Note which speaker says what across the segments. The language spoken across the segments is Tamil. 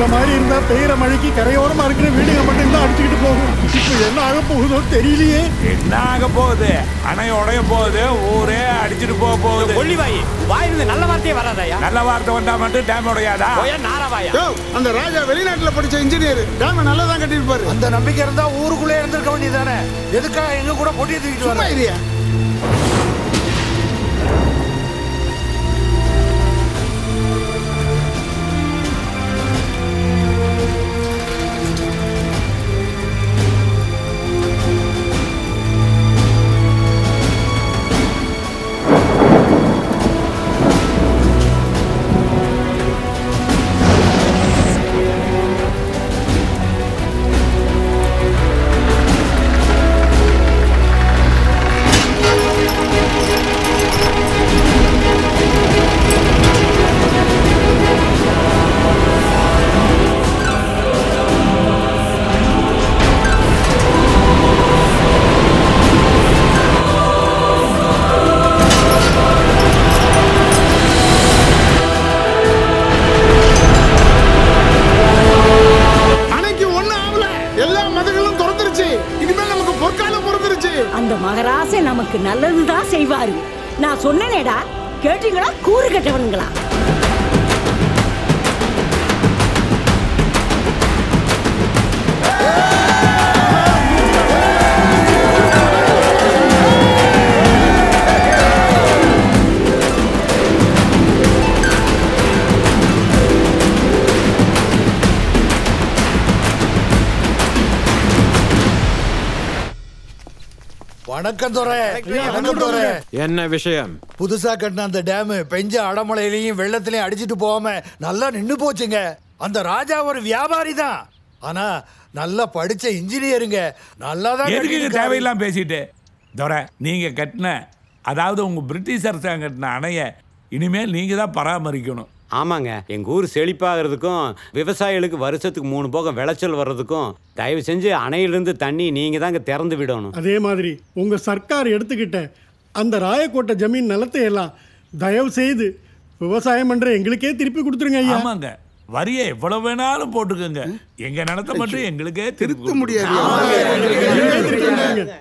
Speaker 1: முதல்ல மாதிரி இருந்தா பெய்யற மழைக்கு கரையோரமா இருக்கிற வீடுங்க மட்டும் தான் அடிச்சுக்கிட்டு போகும். இப்போ என்ன ஆக போகுதோ தெரியலையே.
Speaker 2: என்ன ஆக போகுது? அணை உடைய போகுது, ஊரே அடிச்சுட்டு போக போகுது.
Speaker 3: கொல்லிவாயி வாயிலிருந்து நல்ல வார்த்தையே வராதயா?
Speaker 2: நல்ல வார்த்தை வந்தா மட்டும் டேம் உடையாதா?
Speaker 3: நாராவாயா?
Speaker 1: அந்த ராஜா வெளிநாட்டுல படிச்ச இன்ஜினியர் டேம் நல்லா தான் கட்டியிருப்பாரு.
Speaker 4: அந்த நம்பிக்கை இருந்தா ஊருக்குள்ளே இருந்திருக்க வேண்டியதானே. எதுக்காக எங்க கூட பொட்டியை தூக்கிட்டு வர?
Speaker 5: அந்த மகராசே நமக்கு நல்லதுதான் செய்வாரு. நான் சொன்னேனேடா, கேட்டீங்களா? கூறு கட்டவனுங்களா?
Speaker 4: வணக்கம் துரை.
Speaker 6: என்ன விஷயம்?
Speaker 4: புதுசா கட்டின அந்த டேம் பெஞ்ச அடமழையிலையும் வெள்ளத்திலையும் அடிச்சிட்டு போகாம நல்லா நின்னு போச்சுங்க. அந்த ராஜா ஒரு வியாபாரி தான், ஆனா நல்லா படிச்ச இன்ஜினியருங்க. நல்லா தான்.
Speaker 2: எதுக்கு தேவையில்லாம் பேசிட்டு துரை? நீங்க கட்டின, அதாவது உங்க பிரிட்டிஷ் அரசாங்கம் கட்டின அணைய இனிமேல் நீங்க தான் பராமரிக்கணும்.
Speaker 3: ஆமாங்க, எங்க ஊர் செழிப்பாகிறதுக்கும் விவசாயிகளுக்கு வருஷத்துக்கு 3 போகம் விளைச்சல் வர்றதுக்கும் தயவு செஞ்சு அணையிலிருந்து தண்ணி நீங்க தாங்க திறந்து விடணும்.
Speaker 1: அதே மாதிரி உங்க சர்க்கார் எடுத்துக்கிட்ட அந்த ராயக்கோட்டை ஜமீன் நிலத்தை எல்லாம் தயவு செய்து விவசாயம் பண்ற எங்களுக்கே திருப்பி கொடுத்துருங்க ஐயா.
Speaker 2: ஆமாங்க, வரியை எவ்வளவு வேணாலும் போட்டுக்கோங்க, எங்க நிலத்தை மட்டும் எங்களுக்கே திருத்த முடியாது.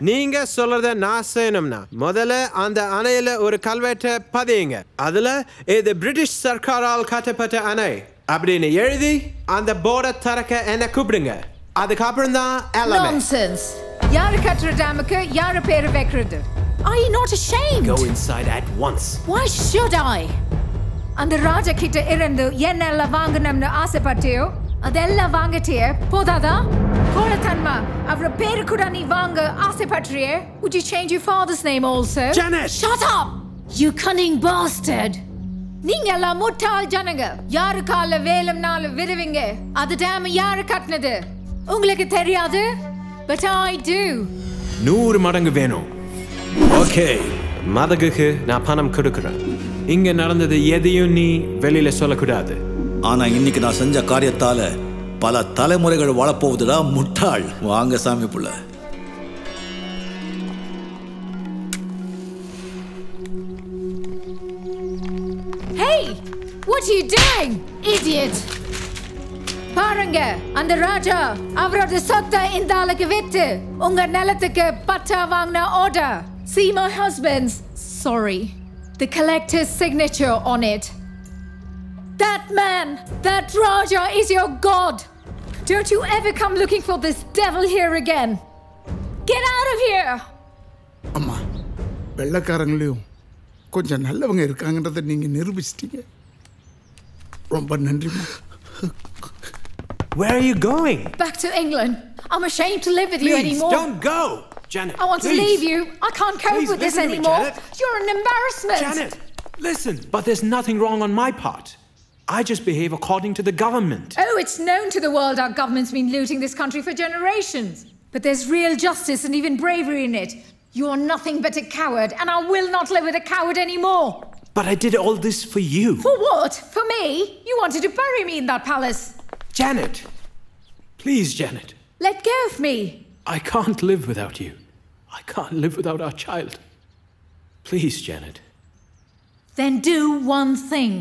Speaker 6: நீங்க சொல்றத நான் செய்யணும்னா முதல்ல அந்த அணையில ஒரு கல்வெட்டை பதியுங்க. அதுல இது பிரிட்டிஷ் சர்க்காரால் கட்டப்பட்ட அணை அப்படின்னு எழுதி அந்த போர்டை திறக்க என்ன கூப்பிடுங்க. அதுக்கப்புறம் தான் எல்லாமே.
Speaker 7: Nonsense. யாரு கட்டுற டேமுக்கு யாரு பேரு வைக்கிறது? Are you not ashamed?
Speaker 6: Go inside at once.
Speaker 7: Why should I? அந்த ராஜா கிட்ட இருந்து என்னெல்லாம் வாங்கணும்னு ஆசைப்பட்டியோ அதெல்லாம் வாங்கிட்டியே போதாதா? கோலத்தன்மா அவர பேரு கூட நீ வாங்க ஆசைப்பட்டியே. Would you change your father's name also?
Speaker 6: Janet!
Speaker 7: Shut up! You cunning bastard! நீங்க எல்லாம் முட்டாள் ஜனங்க. யாரு கால வேலும்னாலும் விடுவீங்க. அது டேம் யாரு கட்டினது உங்களுக்கு தெரியாது? But I do.
Speaker 6: 100 மடங்கு வேணும். ஓகே, மதகுக்கு நான் பணம் கொடுக்குறேன். இங்க நடந்தது எதையும் நீ வெளியில சொல்லக்கூடாது.
Speaker 8: ஆனா இன்னைக்கு நான் செஞ்ச காரியத்தால பல தலைமுறைகள் வாழப்போகுதுடா முட்டாள். வாங்க சாமி புள்ள.
Speaker 7: Hey, what are you doing, idiot? பாருங்க, அந்த ராஜா அவரோட சொத்தை இந்த ஆளுக்கு விட்டு உங்க நிலத்துக்கு பட்டா வாங்கின order. See my husband's, sorry, the collector's signature on it. That man, that Raja is your god. Don't you ever come looking for this devil here again. Get out of here.
Speaker 1: அம்மா, வெள்ளக்காரங்களையும் கொஞ்சம் நல்லவங்க இருக்காங்கன்றதை நீங்க நிரூபிச்சிட்டீங்க. ரொம்ப நன்றிமா.
Speaker 6: Where are you going?
Speaker 7: Back to England. I'm ashamed to live with you anymore.
Speaker 6: Please don't go, Janet.
Speaker 7: I want to leave you. I can't cope with this anymore. You're an embarrassment.
Speaker 6: Janet, listen. But there's nothing wrong on my part. I just behave according to the government.
Speaker 7: Oh, it's known to the world our government's been looting this country for generations. But there's real justice and even bravery in it. You are nothing but a coward, and I will not live with a coward anymore.
Speaker 6: But I did all this for you.
Speaker 7: For what? For me? You wanted to bury me in that palace.
Speaker 6: Janet, please, Janet.
Speaker 7: Let go of me.
Speaker 6: I can't live without you. I can't live without our child. Please, Janet.
Speaker 7: Then do one thing.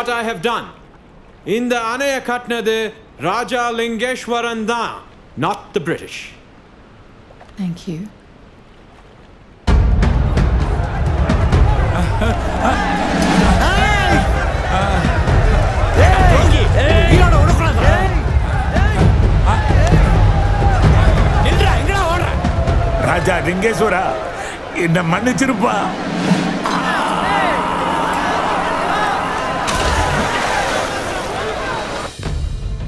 Speaker 6: what I have done. இந்த அணைய கட்டினது ராஜா லிங்கேஸ்வரன் தான், not the British.
Speaker 7: Thank you.
Speaker 2: ராஜா லிங்கேஸ்வரா, என்ன மன்னிச்சிருப்பா.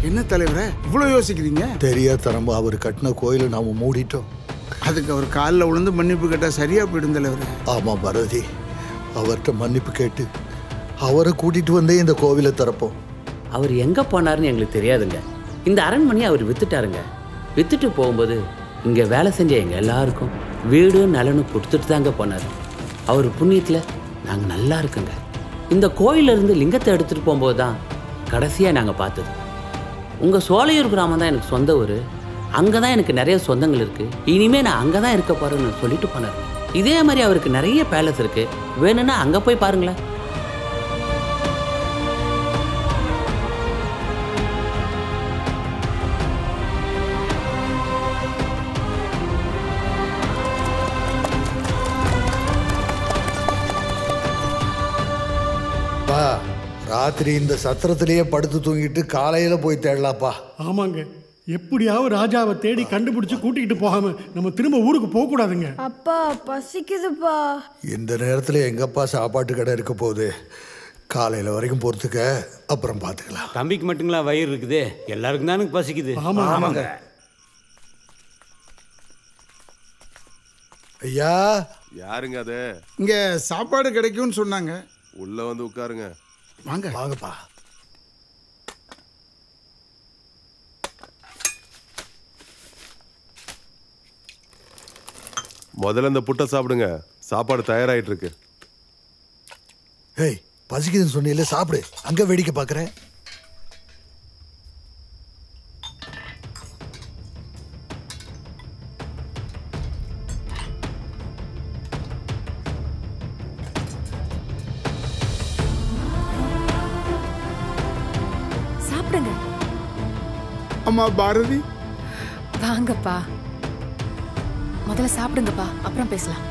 Speaker 9: என்ன தலைவரே இவ்வளோ யோசிக்கிறீங்க?
Speaker 10: தெரியாதனமா அவர் கட்டின கோயிலை நாம மூடிட்டோம்.
Speaker 9: அதுக்கு அவர் காலில் விழுந்து மன்னிப்பு கேட்டால் சரியா போயிடும் தலைவரே.
Speaker 10: ஆமாம் பாரதி, அவர்கிட்ட மன்னிப்பு கேட்டு அவரை கூட்டிட்டு வந்தே இந்த கோவிலை திறப்போம்.
Speaker 11: அவர் எங்கே போனாருன்னு எங்களுக்கு தெரியாதுங்க. இந்த அரண்மனையை அவர் வித்துட்டாருங்க. வித்துட்டு போகும்போது இங்கே வேலை செஞ்ச எங்கள் எல்லாருக்கும் வீடு நலனும் கொடுத்துட்டு தாங்க போனார். அவர் புண்ணியத்தில் நாங்கள் நல்லா இருக்குங்க. இந்த கோயிலிருந்து லிங்கத்தை எடுத்துகிட்டு போகும்போது தான் கடைசியாக நாங்கள் பார்த்தது. உங்கள் சோலையூர் கிராமம் தான் எனக்கு சொந்த ஊர். அங்கே தான் எனக்கு நிறைய சொந்தங்கள் இருக்குது. இனிமேல் நான் அங்கே தான் இருக்க போகிறேன்னு சொல்லிட்டு போனார். இதே மாதிரி அவருக்கு நிறைய பேலஸ் இருக்குது. வேணும்னா அங்கே போய் பாருங்களேன்.
Speaker 10: ராத்திரி இந்த சத்திரத்திலேயே படுத்து தூங்கிட்டு காலையில் போய் தேடலாப்பா.
Speaker 1: ஆமாங்க, எப்படியாவது ராஜாவை தேடி கண்டுபிடிச்சு கூட்டிகிட்டு போகாம நம்ம திரும்ப ஊருக்கு போக கூடாதுங்க.
Speaker 12: அப்பா பசிக்குதுப்பா.
Speaker 10: இந்த நேரத்தில் எங்கப்பா சாப்பாட்டு கடை இருக்க போகுது? காலையில் வரைக்கும் பொறுத்துக்க, அப்புறம் பார்த்துக்கலாம்.
Speaker 3: தம்பிக்கு மட்டுங்களா வயிறு இருக்குது? எல்லாருக்கும் தானே பசிக்குது.
Speaker 1: ஆமாங்க.
Speaker 10: ஐயா,
Speaker 13: யாருங்க அது?
Speaker 9: இங்கே சாப்பாடு கிடைக்கும்னு சொன்னாங்க.
Speaker 13: உள்ள வந்து உட்காருங்க.
Speaker 9: வாங்க
Speaker 10: வாங்கப்பா.
Speaker 13: முதல்ல இந்த புட்டை சாப்பிடுங்க, சாப்பாடு தயாராயிட்டு இருக்கு.
Speaker 10: ஏய், பசிக்குதுன்னு சொன்னீங்களே, சாப்பிடு. அங்கே வேடிக்கை பார்க்குறேன்.
Speaker 9: அம்மா பாரதி,
Speaker 7: வாங்கப்பா, முதல்ல சாப்பிடுங்கப்பா, அப்புறம் பேசலாம்.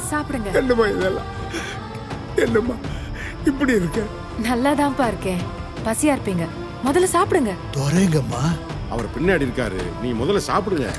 Speaker 7: சாப்பிடுங்க.
Speaker 9: என்னம்மா இதெல்லாம்? என்னம்மா இப்படி இருக்க?
Speaker 7: நல்லாதான்ப்பா இருக்கேன். பசியா இருப்பீங்க, முதல்ல சாப்பிடுங்க.
Speaker 10: துறைங்கம்மா,
Speaker 13: அவர் பின்னாடி இருக்காரு, நீ முதல்ல சாப்பிடுங்க.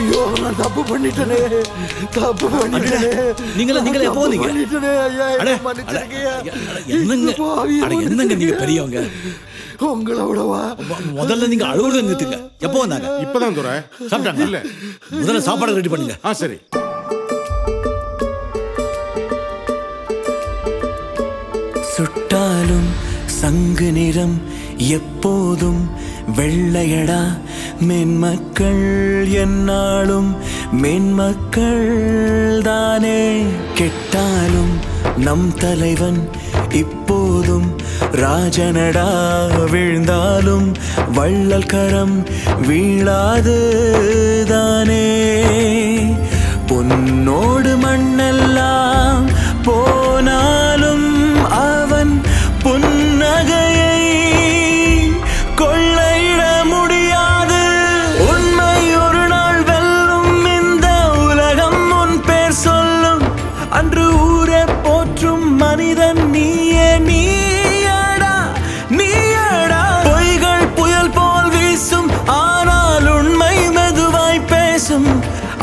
Speaker 10: ஐயோ, நான் தப்பு பண்ணிட்டேனே.
Speaker 8: நீங்களே எப்போ வந்தீங்க? என்னங்க நீங்க பெரியவங்க,
Speaker 10: உங்களை விடவா?
Speaker 8: முதல்ல நீங்க அழுவுறத நிறுத்துங்க. எப்போ வந்தாங்க?
Speaker 13: இப்பதான் துரை.
Speaker 8: சாப்பிட்டாங்க? இல்ல, முதல்ல சாப்பாடு ரெடி பண்ணுங்க.
Speaker 13: சரி.
Speaker 14: சுட்டாலும் சங்கு நிறம் எப்போதும் வெள்ளையடா. மேன்மக்கள் என்னாலும் மேன்மக்கள் தானே. கெட்டாலும் நம் தலைவன் இப்போதும் ராஜனடா. வீழ்ந்தாலும் வள்ளல் கரம் வீழாது தானே. பொன்னோடு மண்ணெல்லாம் போனாலும் அவன் புன்னகையை கொள்ளையிட முடியாது. உண்மை ஒரு நாள் வெல்லும், இந்த உலகம் உன் பேர் சொல்லும். அன்று ஊரே போற்றும் மனிதன் நீயே, நீயடா நீயடா. பொய்கள் புயல் போல் வீசும், ஆனால் உண்மை மெதுவாய் பேசும்.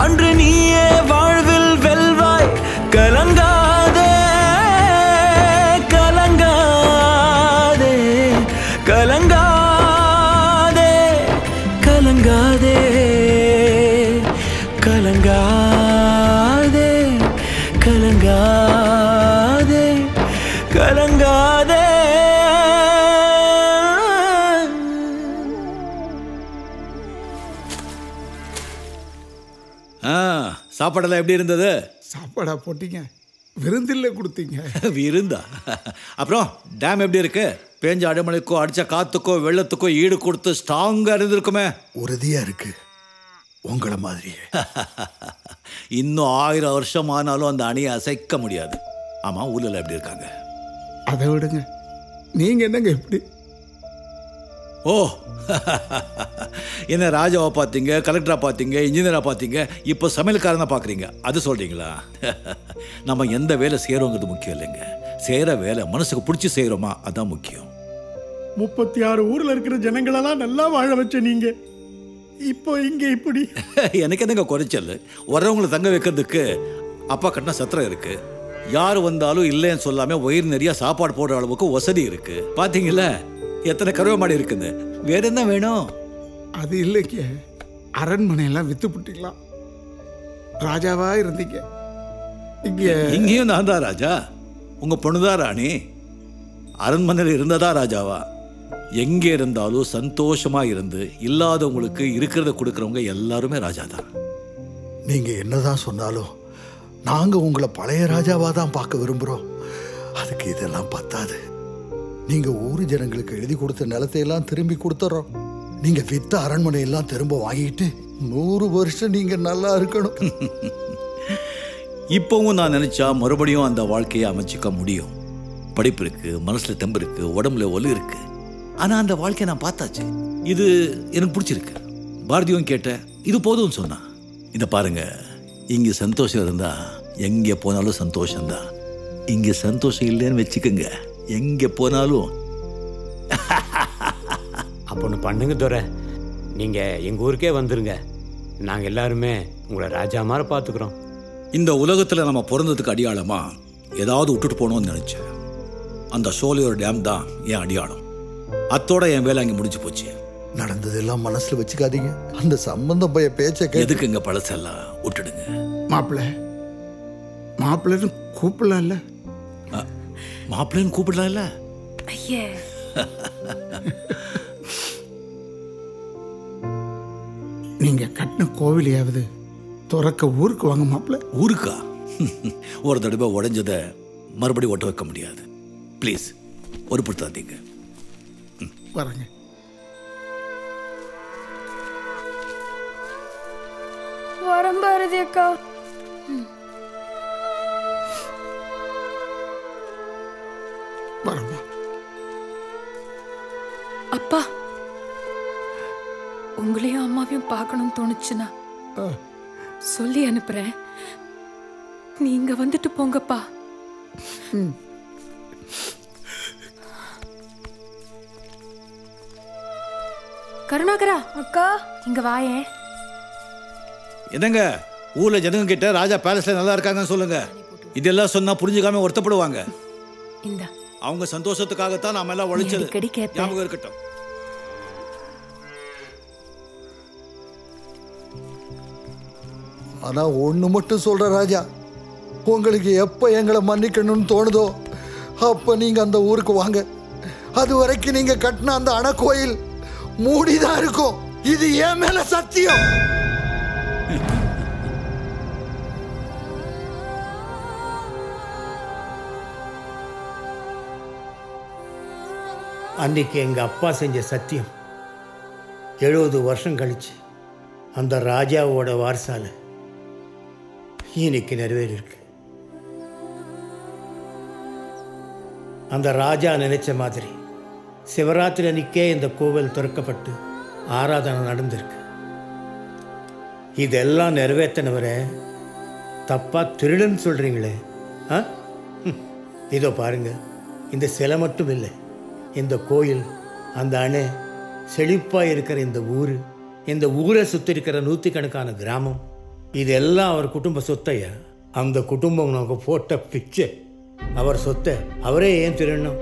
Speaker 14: அன்று நீயே வாழ்வில் வெல்வாய், கலங்காதே.
Speaker 8: சாப்பாடெல்லாம் எப்படி இருந்தது?
Speaker 9: சாப்பாடா போட்டீங்க? விருந்தில் கொடுத்தீங்க.
Speaker 8: விருந்தா? அப்புறம் டேம் எப்படி இருக்கு? பேஞ்ச அடைமழைக்கோ அடிச்ச காத்துக்கோ வெள்ளத்துக்கோ ஈடு கொடுத்து ஸ்ட்ராங்கா இருந்திருக்குமே.
Speaker 10: உறுதியா இருக்கு, உங்களை மாதிரியே.
Speaker 8: இன்னும் 1000 வருஷம் ஆனாலும் அந்த அணையை அசைக்க முடியாது. ஆமா, ஊர்ல எப்படி இருக்காங்க?
Speaker 9: அதை விடுங்க, நீங்க என்னங்க எப்படி?
Speaker 8: ஓ, என்ன ராஜாவை பார்த்தீங்க, கலெக்டரா பார்த்தீங்க, இன்ஜினியரா பார்த்தீங்க, இப்போ சமையல்காரனை பார்க்குறீங்க, அது சொல்றீங்களா? நம்ம எந்த வேலை செய்கிறோங்கிறது முக்கியம் இல்லைங்க. செய்கிற வேலை மனசுக்கு பிடிச்சி செய்கிறோமா, அதான் முக்கியம்.
Speaker 1: 36 ஊரில் இருக்கிற ஜனங்களெல்லாம் நல்லா வாழ வச்ச நீங்க இப்போ இங்கே இப்படி.
Speaker 8: எனக்கு என்னங்க குறைச்சல்? வர்றவங்களை தங்க வைக்கிறதுக்கு அப்பா கட்டின சத்திரம் இருக்கு. யார் வந்தாலும் இல்லைன்னு சொல்லாமல் வயிறு நிறைய சாப்பாடு போடுற அளவுக்கு வசதி இருக்கு. பார்த்தீங்களா எத்தனை கருவ மாடி இருக்குன்னு? வேற என்ன வேணும்?
Speaker 9: அது இல்லைங்க, அரண்மனையெல்லாம் வித்து புட்டிக்கலாம். ராஜாவா இருந்தீங்க,
Speaker 8: இங்கேயும் நான் தான் ராஜா, உங்க பொண்ணுதான் ராணி. அரண்மனையில் இருந்ததா ராஜாவா? எங்கே இருந்தாலும் சந்தோஷமா இருந்து இல்லாதவங்களுக்கு இருக்கிறத கொடுக்கறவங்க எல்லாருமே ராஜா தான்.
Speaker 10: நீங்க என்னதான் சொன்னாலும் நாங்க உங்களை பழைய ராஜாவா தான் பார்க்க விரும்புறோம். அதுக்கு இதெல்லாம் பத்தாது. நீங்க ஊரு ஜனங்களுக்கு எழுதி கொடுத்த நிலத்தையெல்லாம் திரும்பி கொடுத்துறோம். நீங்க வித்த அரண்மனையெல்லாம் திரும்ப வாங்கிட்டு 100 வருஷம் நீங்க நல்லா இருக்கணும்.
Speaker 8: இப்பவும் நான் நினைச்சா மறுபடியும் அந்த வாழ்க்கையை அமைச்சிக்க முடியும். படிப்பு இருக்கு, மனசுல தெம்பு இருக்கு, உடம்புல ஒலு இருக்கு. ஆனா அந்த வாழ்க்கையை நான் பார்த்தாச்சு. இது எனக்கு பிடிச்சிருக்கு. பாரதியும் கேட்ட இது போதும் சொன்னா. இத பாருங்க, இங்க சந்தோஷம் இருந்தா எங்க போனாலும் சந்தோஷம்தான். இங்க சந்தோஷம் இல்லைன்னு வச்சுக்கோங்க, எங்க போனாலும்.
Speaker 3: அப்போ ஒன்று பண்ணுங்க துரை, நீங்க எங்க ஊருக்கே வந்துருங்க. நாங்க எல்லாருமே உங்களை ராஜா மாதிரி பார்த்துக்கிறோம்.
Speaker 8: இந்த உலகத்துல நம்ம பிறந்ததுக்கு அடியாளமா ஏதாவது விட்டுட்டு போனோம்னு நினைச்சேன். அந்த சோலையோர் டேம் தான் என் அடியாளம். அத்தோட என் வேலை அங்கே முடிஞ்சு போச்சு.
Speaker 10: நடந்ததெல்லாம் மனசுல வச்சுக்காதீங்க. அந்த சம்பந்தம் பைய பேச்ச
Speaker 8: எதுக்குங்க பழசெல்லாம் விட்டுடுங்க.
Speaker 9: மாப்பிள்ளைன்னு கூப்பிடலாம்ல?
Speaker 8: மாப்பிள்ளைன்னு கூப்பிடலாம்ல?
Speaker 7: ஐயே,
Speaker 9: நீங்க கட்டின கோவிலையாவது துறக்க ஊருக்கு வாங்க மாப்பிள்ள.
Speaker 8: ஊருக்கா? ஒரு தடவை உடைஞ்சதை மறுபடியும் ஒட்ட வைக்க முடியாது. ப்ளீஸ் ஒருப்படுத்தாதீங்க.
Speaker 9: வரங்க.
Speaker 12: வரம் பாரதி அக்கா.
Speaker 9: வரமா.
Speaker 15: அப்பா, உங்களையும் அம்மாவையும் பார்க்கணும்னு தோணுச்சுன்னா சொல்லி அனுப்புறேன். நீங்க வந்துட்டு போங்கப்பா.
Speaker 7: கருணாகரா அக்கா, இங்க வாயே.
Speaker 8: என்னங்க, ஊர்ல ஜனங்க கிட்ட ராஜா பேலஸ்ல நல்லா இருக்காங்கன்னு சொல்லுங்க. இதெல்லாம் சொன்னா புரிஞ்சுக்காம வருத்தப்படுவாங்க.
Speaker 7: இந்த
Speaker 8: அவங்க சந்தோஷத்துக்காகத்தான் நாம எல்லாம் உழைச்சது. ஞாபகம் இருக்கட்டும்.
Speaker 10: ஆனா ஒண்ணு மட்டும் சொல்ற ராஜா, உங்களுக்கு எப்ப எங்களை மன்னிக்கணும்னு தோணுதோ அப்ப நீங்க அந்த ஊருக்கு வாங்க. அது வரைக்கும் நீங்க கட்டின அந்த அணை கோயில் மூடிதான் இருக்கும். இது ஏன் மேல சத்தியம்.
Speaker 16: அன்னைக்கு எங்க அப்பா செஞ்ச சத்தியம் 70 வருஷம் கழிச்சு அந்த ராஜாவோட வாரிசால இன்னைக்கு நிறைவேறிருக்கு. அந்த ராஜா நினைச்ச மாதிரி சிவராத்திரி அன்னைக்கே இந்த கோவில் திறக்கப்பட்டு ஆராதனை நடந்திருக்கு. இதெல்லாம் நிறைவேற்றினவரை தப்பா திருடன்னு சொல்றீங்களே? இதோ பாருங்க, இந்த சிலை மட்டும் இல்லை, இந்த கோயில், அந்த அணை, செழிப்பாக இருக்கிற இந்த ஊர், இந்த ஊரை சுற்றி இருக்கிற 100கணக்கான கிராமம், இதெல்லாம் அவர் குடும்ப சொத்தையா? அந்த குடும்பம் நமக்கு போட்ட பிச்சை. அவர் சொத்தை அவரே ஏன் திருடணும்?